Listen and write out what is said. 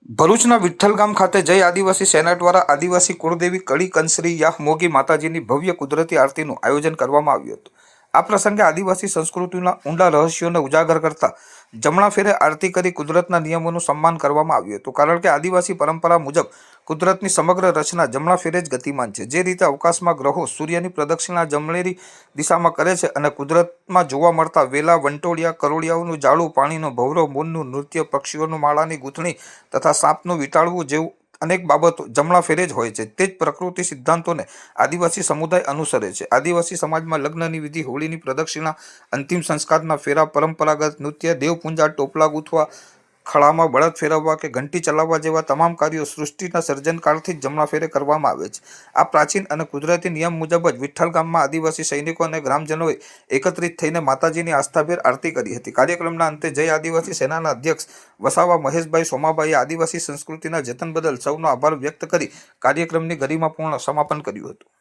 ભરૂચના વિઠ્ઠલ ગામ ખાતે જય આદિવાસી સેના દ્વારા આદિવાસી કુળદેવી કળી કંસરી યાહ મોગી માતાજીની ભવ્ય કુદરતી આરતીનું આયોજન કરવામાં આવ્યું હતું। આ પ્રસંગે આદિવાસી સંસ્કૃતિના ઊંડા રહસ્યોને ઉજાગર કરતા જમણા ફેરે આરતી કરી કુદરતના નિયમોનું સન્માન કરવામાં આવ્યું હતું, કારણ કે આદિવાસી પરંપરા મુજબ કુદરતની સમગ્ર રચના જમણા ફેરે જ ગતિમાન છે। જે રીતે અવકાશમાં ગ્રહો સૂર્યની પ્રદક્ષિણા જમણેરી દિશામાં કરે છે અને કુદરતમાં જોવા મળતા વેલા, વંટોળિયા, કરોળિયાઓનું જાળું, પાણીનો ભવરો, મોરનું નૃત્ય, પક્ષીઓનું માળાની ગૂંથણી તથા સાપનું વીંટાળવું જેવું અનેક બાબતો જમણા ફેરે જ હોય છે। તે જ પ્રકૃતિ સિદ્ધાંતોને આદિવાસી સમુદાય અનુસરે છે। આદિવાસી સમાજમાં લગ્નની વિધિ, હોળીની પ્રદક્ષિણા, અંતિમ સંસ્કારના ફેરા, પરંપરાગત નૃત્ય, દેવપૂજા, ટોપલા ગૂંથવા, ખળામાં બળદ ફેરવવા કે ઘંટી ચલાવવા જેવા તમામ કાર્યો સૃષ્ટિના સર્જનકાળથી જ જમણા ફેરે કરવામાં આવે છે। આ પ્રાચીન અને કુદરતી નિયમ મુજબ જ વિઠ્ઠલ ગામમાં આદિવાસી સૈનિકો અને ગ્રામજનોએ એકત્રિત થઈને માતાજીની આસ્થાભેર આરતી કરી હતી। કાર્યક્રમના અંતે જય આદિવાસી સેનાના અધ્યક્ષ વસાવા મહેશભાઈ સોમાભાઈએ આદિવાસી સંસ્કૃતિના જતન બદલ સૌનો આભાર વ્યક્ત કરી કાર્યક્રમની ગરિમાપૂર્ણ સમાપન કર્યું હતું।